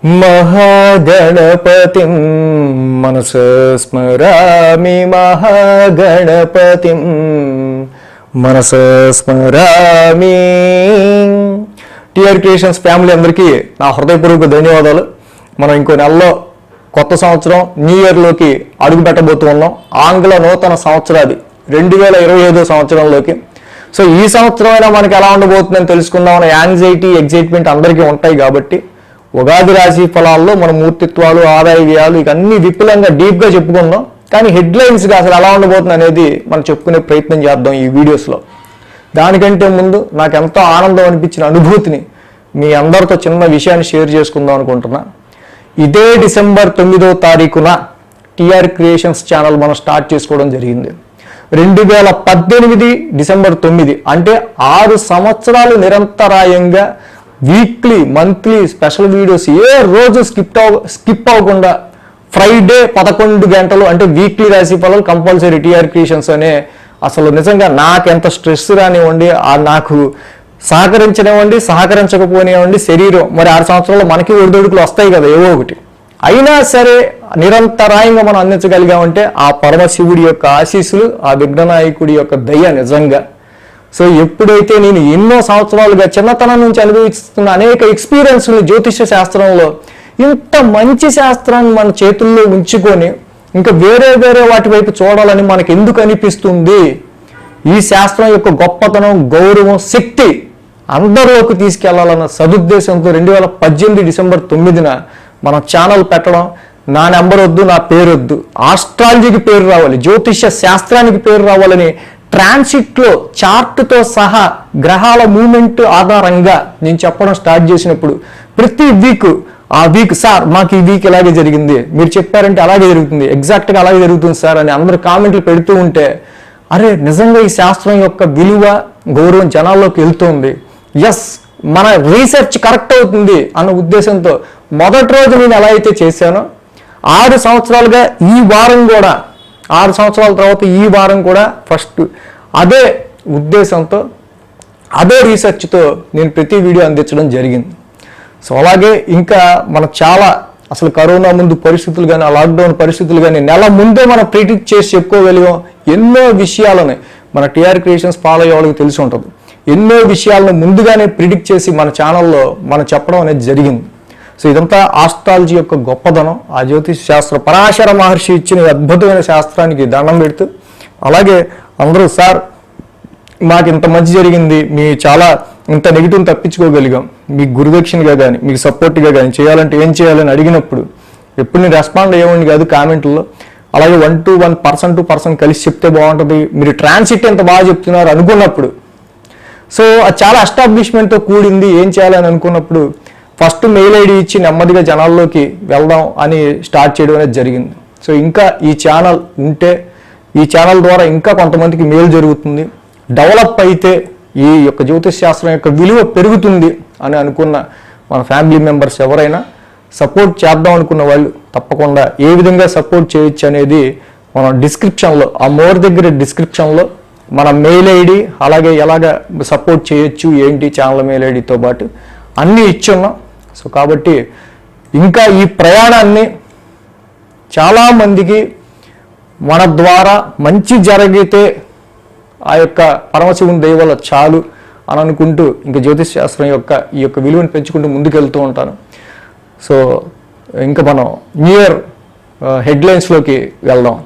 మహాగణపతిం మనసా స్మరామి మహాగణపతిం మనసా స్మరామి. TR creations family అందరికీ నా హృదయపూర్వక ధన్యవాదాలు. మనం ఇంకో నెలలో కొత్త సంవత్సరం న్యూ ఇయర్లోకి అడుగు పెట్టబోతూ ఉన్నాం. ఆంగ్ల నూతన సంవత్సరాది 2025 సంవత్సరంలోకి. సో ఈ సంవత్సరం అయినా మనకి ఎలా ఉండబోతుందని తెలుసుకుందాం అనే యాంగ్జైటీ ఎగ్జైట్మెంట్ అందరికీ ఉంటాయి. కాబట్టి ఉగాది రాశి ఫలాల్లో మన మూర్తిత్వాలు, ఆదాయ వ్యయాలు ఇక అన్ని విపులంగా డీప్గా చెప్పుకుందాం. కానీ హెడ్లైన్స్గా అసలు ఎలా ఉండబోతుంది అనేది మనం చెప్పుకునే ప్రయత్నం చేద్దాం ఈ వీడియోస్లో. దానికంటే ముందు నాకు ఎంతో ఆనందం అనిపించిన అనుభూతిని మీ అందరితో చిన్న విషయాన్ని షేర్ చేసుకుందాం అనుకుంటున్నా. ఇదే డిసెంబర్ 9వ తారీఖున టిఆర్ క్రియేషన్స్ ఛానల్ మనం స్టార్ట్ చేసుకోవడం జరిగింది. 2018 డిసెంబర్ 9 అంటే 6 సంవత్సరాలు నిరంతరాయంగా వీక్లీ, మంత్లీ స్పెషల్ వీడియోస్ ఏ రోజు స్కిప్ అవ్వకుండా ఫ్రైడే 11 గంటలు అంటే వీక్లీ రాశి ఫలాలు కంపల్సరీ టిఆర్ క్రియేషన్స్ అనే. అసలు నిజంగా నాకెంత స్ట్రెస్ రానివ్వండి, నాకు సహకరించనివ్వండి, సహకరించకపోనివ్వండి శరీరం, మరి 6 సంవత్సరాల్లో మనకి ఒడిదొడుకులు వస్తాయి కదా ఏవో ఒకటి, అయినా సరే నిరంతరాయంగా మనం అందించగలిగామంటే ఆ పరమశివుడి యొక్క ఆశీస్సులు, ఆ విఘ్ననాయకుడి యొక్క దయ నిజంగా. సో ఎప్పుడైతే నేను ఎన్నో సంవత్సరాలుగా చిన్నతనం నుంచి అనుభవిస్తున్న అనేక ఎక్స్పీరియన్స్ని జ్యోతిష్య శాస్త్రంలో, ఇంత మంచి శాస్త్రాన్ని మన చేతుల్లో ఉంచుకొని ఇంకా వేరే వాటి వైపు చూడాలని మనకు ఎందుకు అనిపిస్తుంది? ఈ శాస్త్రం యొక్క గొప్పతనం, గౌరవం, శక్తి అందరిలోకి తీసుకెళ్లాలన్న సదుద్దేశంతో 2018 డిసెంబర్ 9న మనం ఛానల్ పెట్టడం. నా నెంబర్ వద్దు, నా పేరు వద్దు, ఆస్ట్రాలజీకి పేరు రావాలి, జ్యోతిష్య శాస్త్రానికి పేరు రావాలని ట్రాన్సిట్లో చార్ట్తో సహా గ్రహాల మూమెంట్ ఆధారంగా నేను చెప్పడం స్టార్ట్ చేసినప్పుడు ప్రతి ఆ వీక్ సార్ మాకు ఈ వీక్ ఇలాగే జరిగింది, మీరు చెప్పారంటే అలాగే జరుగుతుంది, ఎగ్జాక్ట్గా అలాగే జరుగుతుంది సార్ అని అందరూ కామెంట్లు పెడుతూ ఉంటే, అరే నిజంగా ఈ శాస్త్రం యొక్క విలువ, గౌరవం జనాల్లోకి వెళ్తుంది, ఎస్ మన రీసెర్చ్ కరెక్ట్ అవుతుంది అన్న ఉద్దేశంతో మొదటి రోజు నేను ఎలా అయితే చేశానో 6 సంవత్సరాలుగా ఈ వారం కూడా, 6 సంవత్సరాల తర్వాత ఈ వారం కూడా ఫస్ట్ అదే ఉద్దేశంతో, అదే రీసెర్చ్తో నేను ప్రతి వీడియో అందించడం జరిగింది. సో అలాగే ఇంకా మనం చాలా అసలు కరోనా ముందు పరిస్థితులు కానీ, ఆ లాక్డౌన్ పరిస్థితులు కానీ నెల ముందే మనం ప్రిడిక్ట్ చేసి చెప్పుకోగలిగాం. ఎన్నో విషయాలని మన టిఆర్ క్రియేషన్స్ ఫాలో అయ్యే వాళ్ళకి తెలిసి ఉంటుంది. ఎన్నో విషయాలను ముందుగానే ప్రిడిక్ట్ చేసి మన ఛానల్లో మనం చెప్పడం అనేది జరిగింది. సో ఇదంతా ఆస్ట్రాలజీ యొక్క గొప్పదనం, ఆ జ్యోతిష్ శాస్త్ర పరాశర మహర్షి ఇచ్చిన అద్భుతమైన శాస్త్రానికి దండం పెడుతూ, అలాగే అందరూ సార్ మాకు ఇంత మంచి జరిగింది, మీ చాలా ఇంత నెగిటివ్ని తప్పించుకోగలిగాం, మీకు గురుదక్షిణగా కానీ మీకు సపోర్ట్గా కానీ చేయాలంటే ఏం చేయాలని అడిగినప్పుడు ఎప్పుడు నేను రెస్పాండ్ అయ్యేవాడిని కాదు కామెంట్లో. అలాగే 1 to 1 person to person కలిసి చెప్తే బాగుంటుంది, మీరు ట్రాన్సిట్ ఎంత బాగా చెప్తున్నారు అనుకున్నప్పుడు, సో అది చాలా ఎస్టాబ్లిష్మెంట్తో కూడింది. ఏం చేయాలని అనుకున్నప్పుడు ఫస్ట్ మెయిల్ ఐడి ఇచ్చి నెమ్మదిగా జనాల్లోకి వెళ్దాం అని స్టార్ట్ చేయడం అనేది జరిగింది. సో ఇంకా ఈ ఛానల్ ఉంటే, ఈ ఛానల్ ద్వారా ఇంకా కొంతమందికి మేలు జరుగుతుంది, డెవలప్ అయితే ఈ యొక్క జ్యోతిష్ శాస్త్రం యొక్క విలువ పెరుగుతుంది అని అనుకున్న మన ఫ్యామిలీ మెంబర్స్ ఎవరైనా సపోర్ట్ చేద్దాం అనుకున్న వాళ్ళు తప్పకుండా ఏ విధంగా సపోర్ట్ చేయొచ్చు అనేది మనం డిస్క్రిప్షన్లో, ఆ మోర్ దగ్గర డిస్క్రిప్షన్లో మన మెయిల్ ఐడి, అలాగే ఎలాగ సపోర్ట్ చేయొచ్చు ఏంటి ఛానల్ మెయిల్ ఐడితో పాటు అన్నీ ఇచ్చున్నాం. సో కాబట్టి ఇంకా ఈ ప్రయాణాన్ని చాలామందికి మన ద్వారా మంచి జరిగితే ఆ యొక్క పరమశివుని దయ వల్ల చాలు అని అనుకుంటూ ఇంకా జ్యోతిష్ శాస్త్రం యొక్క ఈ యొక్క విలువను పెంచుకుంటూ ముందుకెళ్తూ ఉంటాను. సో ఇంకా మనం న్యూ ఇయర్ హెడ్లైన్స్లోకి వెళ్దాం.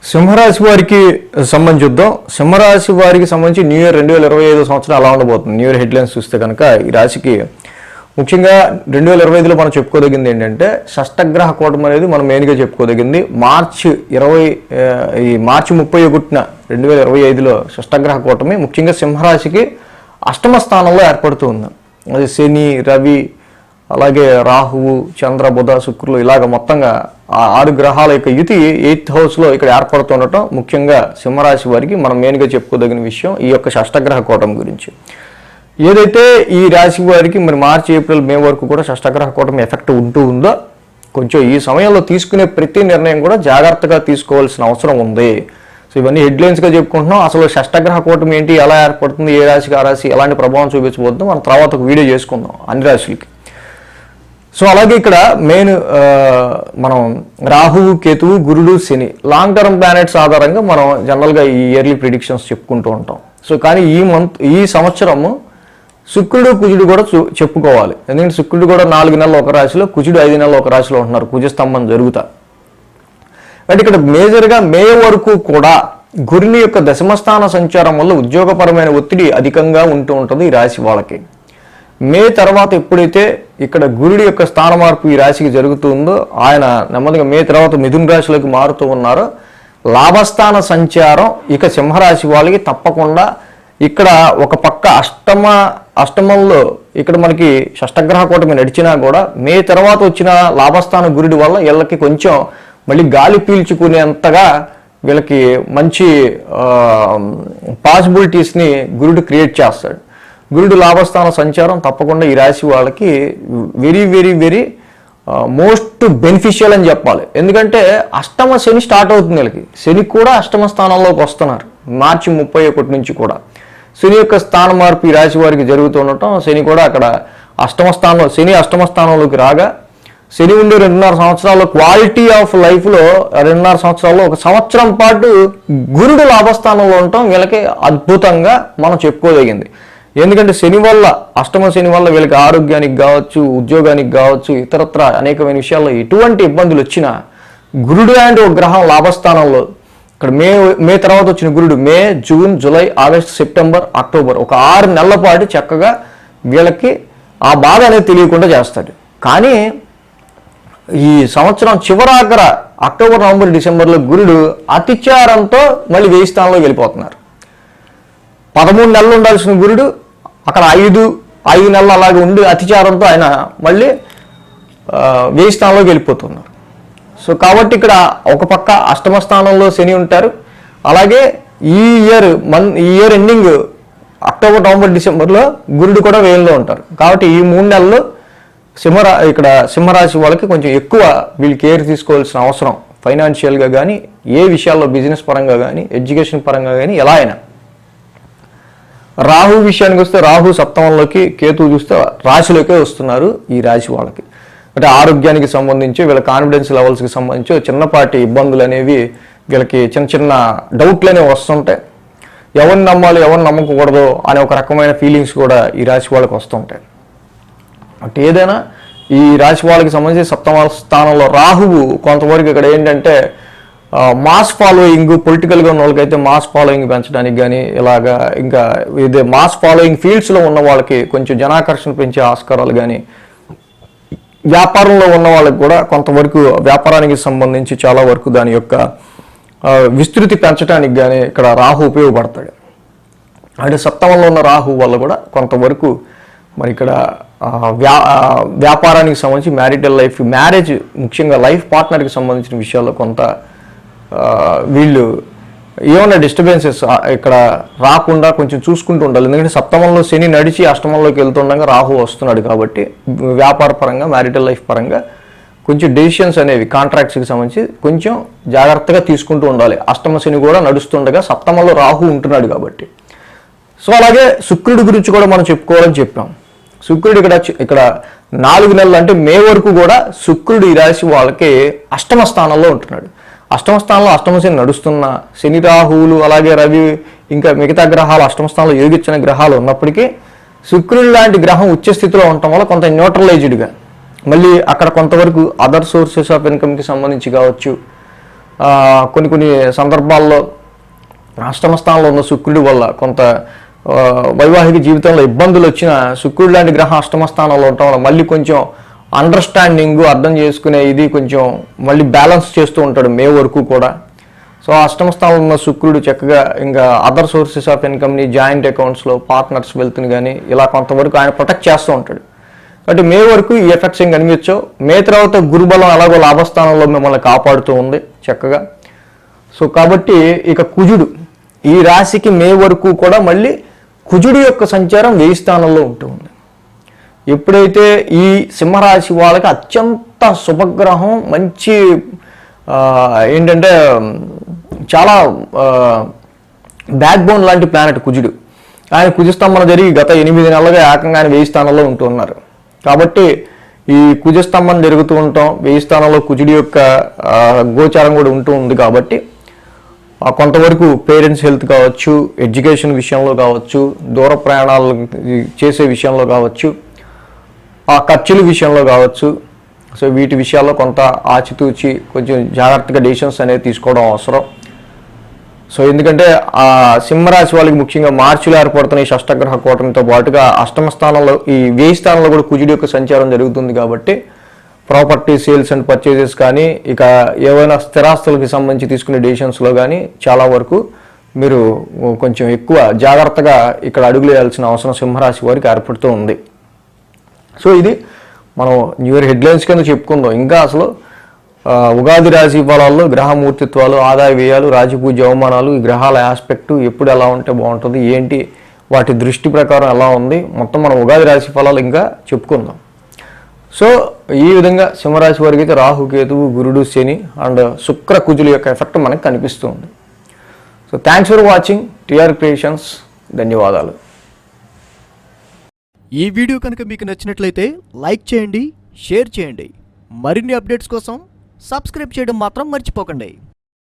సింహరాశి వారికి సంబంధించి చూద్దాం. సింహరాశి వారికి సంబంధించి న్యూ ఇయర్ 2025 సంవత్సరం అలా ఉండబోతుంది. న్యూ ఇయర్ హెడ్లైన్స్ చూస్తే కనుక ఈ రాశికి ముఖ్యంగా 2025లో మనం చెప్పుకోదగింది ఏంటంటే షష్టగ్రహ కూటమి అనేది మనం మెయిన్గా చెప్పుకోదగింది. మార్చి 31న 2025లో షష్టగ్రహ కూటమి ముఖ్యంగా సింహరాశికి అష్టమ స్థానంలో ఏర్పడుతూ ఉంది. అది శని, రవి, అలాగే రాహువు, చంద్ర, బుధ, శుక్రులు ఇలాగ మొత్తంగా 6 గ్రహాల యొక్క యుతి 8th హౌస్లో ఇక్కడ ఏర్పడుతుండటం ముఖ్యంగా సింహరాశి వారికి మనం మెయిన్గా చెప్పుకోదగిన విషయం ఈ యొక్క షష్టగ్రహ కూటమి గురించి. ఏదైతే ఈ రాశి వారికి మరి మార్చి, ఏప్రిల్, మే వరకు కూడా షష్టగ్రహ కూటమి ఎఫెక్ట్ ఉంటూ ఉందో కొంచెం ఈ సమయంలో తీసుకునే ప్రతి నిర్ణయం కూడా జాగ్రత్తగా తీసుకోవాల్సిన అవసరం ఉంది. సో ఇవన్నీ హెడ్లైన్స్గా చెప్పుకుంటున్నాం. అసలు షష్టగ్రహ కూటమి ఏంటి, ఎలా ఏర్పడుతుంది, ఏ రాశికి ఆ రాశి ఎలాంటి ప్రభావం చూపించబోతుందో మనం తర్వాత ఒక వీడియో చేసుకుందాం అన్ని రాశులకి. సో అలాగే ఇక్కడ మెయిన్ మనం రాహువు, కేతువు, గురుడు, శని లాంగ్ టర్మ్ ప్లానెట్స్ ఆధారంగా మనం జనరల్గా ఈ ఇయర్లీ ప్రిడిక్షన్స్ చెప్పుకుంటూ ఉంటాం. సో కానీ ఈ సంవత్సరము శుక్రుడు, కుజుడు కూడా చెప్పుకోవాలి. ఎందుకంటే శుక్రుడు కూడా 4 నెలలు ఒక రాశిలో, కుజుడు 5 నెలలు ఒక రాశిలో ఉంటున్నారు. కుజస్తంభం జరుగుతా. అంటే ఇక్కడ మేజర్గా మే వరకు కూడా గురుని యొక్క దశమస్థాన సంచారం వల్ల ఉద్యోగపరమైన ఒత్తిడి అధికంగా ఉంటూ ఉంటుంది ఈ రాశి వాళ్ళకి. మే తర్వాత ఎప్పుడైతే ఇక్కడ గురుడి యొక్క స్థాన మార్పు ఈ రాశికి జరుగుతుందో, ఆయన నెమ్మదిగా మే తర్వాత మిథున రాశిలోకి మారుతూ ఉన్నారో, లాభస్థాన సంచారం ఇక సింహరాశి వాళ్ళకి తప్పకుండా ఇక్కడ ఒక పక్క అష్టమంలో ఇక్కడ మనకి షష్టగ్రహ కూటమి నడిచినా కూడా మే తర్వాత వచ్చిన లాభస్థాన గురుడి వల్ల వీళ్ళకి కొంచెం మళ్ళీ గాలి పీల్చుకునేంతగా వీళ్ళకి మంచి పాసిబిలిటీస్ని గురుడు క్రియేట్ చేస్తాడు. గురుడు లాభస్థాన సంచారం తప్పకుండా ఈ రాశి వాళ్ళకి very very very most beneficial అని చెప్పాలి. ఎందుకంటే అష్టమ శని స్టార్ట్ అవుతుంది వీళ్ళకి. శని కూడా అష్టమ స్థానంలోకి వస్తున్నారు మార్చి 31 నుంచి కూడా. శని యొక్క స్థాన మార్పు ఈ రాశి వారికి జరుగుతుండటం, శని కూడా అక్కడ శని అష్టమ స్థానంలోకి రాగా, శని ఉండే 2.5 సంవత్సరాల్లో క్వాలిటీ ఆఫ్ లైఫ్లో 2.5 సంవత్సరాల్లో 1 సంవత్సరం పాటు గురుడు లాభస్థానంలో ఉండటం వీళ్ళకి అద్భుతంగా మనం చెప్పుకోదగింది. ఎందుకంటే శని వల్ల, అష్టమ శని వల్ల వీళ్ళకి ఆరోగ్యానికి కావచ్చు, ఉద్యోగానికి కావచ్చు, ఇతరత్ర అనేకమైన విషయాల్లో ఎటువంటి ఇబ్బందులు వచ్చినా గురుడు లాంటి ఒక గ్రహం లాభస్థానంలో ఇక్కడ మే తర్వాత వచ్చిన గురుడు May, June, July, August, September, October ఒక 6 నెలల పాటు చక్కగా వీళ్ళకి ఆ బాధ అనేది తెలియకుండా చేస్తాడు. కానీ ఈ సంవత్సరం చివరాఖర అక్టోబర్, నవంబర్, డిసెంబర్లో గురుడు అతిచారంతో మళ్ళీ 1000 స్థానంలోకి వెళ్ళిపోతున్నారు. 13 నెలలు ఉండాల్సిన గురుడు అక్కడ 5 నెలలు అలాగే ఉండి అతిచారంతో ఆయన మళ్ళీ 1000 స్థానంలోకి వెళ్ళిపోతున్నారు. సో కాబట్టి ఇక్కడ ఒక పక్క అష్టమ స్థానంలో శని ఉంటారు. అలాగే ఈ ఇయర్ ఎండింగ్ అక్టోబర్, నవంబర్, డిసెంబర్లో గురుడు కూడా 1000లో ఉంటారు. కాబట్టి ఈ 3 నెలలు ఇక్కడ సింహరాశి వాళ్ళకి కొంచెం ఎక్కువ వీళ్ళు కేర్ తీసుకోవాల్సిన అవసరం, ఫైనాన్షియల్గా కానీ, ఏ విషయాల్లో బిజినెస్ పరంగా కానీ, ఎడ్యుకేషన్ పరంగా కానీ ఎలా అయినా. రాహు విషయానికి వస్తే రాహు సప్తమంలోకి, కేతువు చూస్తే రాశిలోకే వస్తున్నారు ఈ రాశి వాళ్ళకి. అంటే ఆరోగ్యానికి సంబంధించి, వీళ్ళ కాన్ఫిడెన్స్ లెవెల్స్కి సంబంధించి చిన్నపాటి ఇబ్బందులు అనేవి వీళ్ళకి చిన్న డౌట్లు అనేవి వస్తుంటాయి. ఎవరిని నమ్మాలి, ఎవరిని నమ్మకూడదు అనే ఒక రకమైన ఫీలింగ్స్ కూడా ఈ రాశి వాళ్ళకి వస్తుంటాయి. అంటే ఏదైనా ఈ రాశి వాళ్ళకి సంబంధించి సప్తమ స్థానంలో రాహువు కొంతవరకు ఇక్కడ ఏంటంటే మాస్ ఫాలోయింగ్, పొలిటికల్గా ఉన్న వాళ్ళకైతే మాస్ ఫాలోయింగ్ పెంచడానికి కానీ, ఇలాగా ఇంకా ఇదే మాస్ ఫాలోయింగ్ ఫీల్డ్స్లో ఉన్న వాళ్ళకి కొంచెం జనాకర్షణ పెంచే ఆస్కారాలు కానీ, వ్యాపారంలో ఉన్న వాళ్ళకి కూడా కొంతవరకు వ్యాపారానికి సంబంధించి చాలా వరకు దాని యొక్క విస్తృతి పెంచడానికి కానీ ఇక్కడ రాహు ఉపయోగపడతాడు. అంటే సప్తమంలో ఉన్న రాహు వల్ల కూడా కొంతవరకు మరి ఇక్కడ వ్యాపారానికి సంబంధించి, మ్యారిటల్ లైఫ్, మ్యారేజ్, ముఖ్యంగా లైఫ్ పార్ట్నర్కి సంబంధించిన విషయాల్లో కొంత వీళ్ళు ఏమన్నా డిస్టర్బెన్సెస్ ఇక్కడ రాకుండా కొంచెం చూసుకుంటూ ఉండాలి. ఎందుకంటే సప్తమంలో శని నడిచి అష్టమంలోకి వెళ్తుండగా రాహు వస్తున్నాడు కాబట్టి వ్యాపార పరంగా, మ్యారిటల్ లైఫ్ పరంగా కొంచెం డెసిషన్స్ అనేవి కాంట్రాక్ట్స్కి సంబంధించి కొంచెం జాగ్రత్తగా తీసుకుంటూ ఉండాలి. అష్టమ శని కూడా నడుస్తుండగా సప్తమంలో రాహు ఉంటున్నాడు కాబట్టి. సో అలాగే శుక్రుడి గురించి కూడా మనం చెప్పుకోవాలని చెప్పాం. శుక్రుడు ఇక్కడ 4 నెలలు అంటే మే వరకు కూడా శుక్రుడు ఈ రాశి వాళ్ళకి అష్టమ స్థానంలో ఉంటున్నాడు. అష్టమ స్థానంలో అష్టమ శని నడుస్తున్న, శని, రాహువులు, అలాగే రవి, ఇంకా మిగతా గ్రహాలు అష్టమ స్థానంలో యోగించిన గ్రహాలు ఉన్నప్పటికీ శుక్రుడు లాంటి గ్రహం ఉచ్చ స్థితిలో ఉండటం వల్ల కొంత న్యూట్రలైజ్డ్గా మళ్ళీ అక్కడ కొంతవరకు అదర్ సోర్సెస్ ఆఫ్ ఇన్కమ్కి సంబంధించి కావచ్చు, కొన్ని సందర్భాల్లో అష్టమ స్థానంలో ఉన్న శుక్రుడి వల్ల కొంత వైవాహిక జీవితంలో ఇబ్బందులు వచ్చిన శుక్రుడు లాంటి గ్రహం అష్టమ స్థానంలో ఉండటం వల్ల మళ్ళీ కొంచెం అండర్స్టాండింగ్, అర్థం చేసుకునే ఇది కొంచెం మళ్ళీ బ్యాలెన్స్ చేస్తూ ఉంటాడు మే వరకు కూడా. సో అష్టమ స్థానంలో ఉన్న శుక్రుడు చక్కగా ఇంకా అదర్ సోర్సెస్ ఆఫ్ ఇన్కమ్ని, జాయింట్ అకౌంట్స్లో పార్ట్నర్స్ వెల్త్ని కానీ ఇలా కొంతవరకు ఆయన ప్రొటెక్ట్ చేస్తూ ఉంటాడు. కాబట్టి మే వరకు ఈ ఎఫెక్ట్స్ ఏం కనిపించవు. మే తర్వాత గురుబలం ఎలాగో లాభస్థానంలో మిమ్మల్ని కాపాడుతూ ఉంది చక్కగా. సో కాబట్టి ఇక కుజుడు ఈ రాశికి మే వరకు కూడా మళ్ళీ కుజుడు యొక్క సంచారం 1000 స్థానంలో ఉంటుంది. ఎప్పుడైతే ఈ సింహరాశి వాళ్ళకి అత్యంత శుభగ్రహం, మంచి ఏంటంటే చాలా బ్యాక్ బోన్ లాంటి ప్లానెట్ కుజుడు. ఆయన కుజస్తంభన జరిగి గత 8 నెలలుగా ఏకంగా ఆయన 1000 స్థానంలో ఉంటూ ఉన్నారు. కాబట్టి ఈ కుజస్తంభన జరుగుతూ ఉంటాం, 1000 స్థానంలో కుజుడి యొక్క గోచారం కూడా ఉంటూ ఉంది. కాబట్టి కొంతవరకు పేరెంట్స్ హెల్త్ కావచ్చు, ఎడ్యుకేషన్ విషయంలో కావచ్చు, దూర ప్రయాణాలు చేసే విషయంలో కావచ్చు, ఆ ఖర్చుల విషయంలో కావచ్చు, సో వీటి విషయాల్లో కొంత ఆచితూచి కొంచెం జాగ్రత్తగా డెసిషన్స్ అనేది తీసుకోవడం అవసరం. సో ఎందుకంటే ఆ సింహరాశి వాళ్ళకి ముఖ్యంగా మార్చిలో ఏర్పడుతున్న ఈ షష్టగ్రహ కూటమితో పాటుగా అష్టమ స్థానంలో ఈ 1000 స్థానంలో కూడా కుజుడి యొక్క సంచారం జరుగుతుంది. కాబట్టి ప్రాపర్టీ సేల్స్ అండ్ పర్చేజెస్ కానీ, ఇక ఏవైనా స్థిరాస్తులకి సంబంధించి తీసుకునే డెసిషన్స్లో కానీ చాలా వరకు మీరు కొంచెం ఎక్కువ జాగ్రత్తగా ఇక్కడ అడుగులు వేయాల్సిన అవసరం సింహరాశి వారికి ఏర్పడుతూ ఉంది. సో ఇది మనం న్యూ ఇయర్ హెడ్లైన్స్ కింద చెప్పుకుందాం. ఇంకా అసలు ఉగాది రాశి ఫలాల్లో గ్రహమూర్తిత్వాలు, ఆదాయ వ్యయాలు, రాజపూజ అవమానాలు, ఈ గ్రహాల ఆస్పెక్టు ఎప్పుడు ఎలా ఉంటే బాగుంటుంది, ఏంటి వాటి దృష్టి ప్రకారం ఎలా ఉంది, మొత్తం మనం ఉగాది రాశి ఫలాలు ఇంకా చెప్పుకుందాం. సో ఈ విధంగా సింహరాశి వారికి అయితే రాహు, కేతువు, గురుడు, శని అండ్ శుక్ర, కుజుల యొక్క ఎఫెక్ట్ మనకు కనిపిస్తుంది. So thanks for watching TR creations. ధన్యవాదాలు. ఈ వీడియో కనుక మీకు నచ్చినట్లయితే లైక్ చేయండి, షేర్ చేయండి. మరిన్ని అప్డేట్స్ కోసం సబ్స్క్రైబ్ చేయడం మాత్రం మర్చిపోకండి.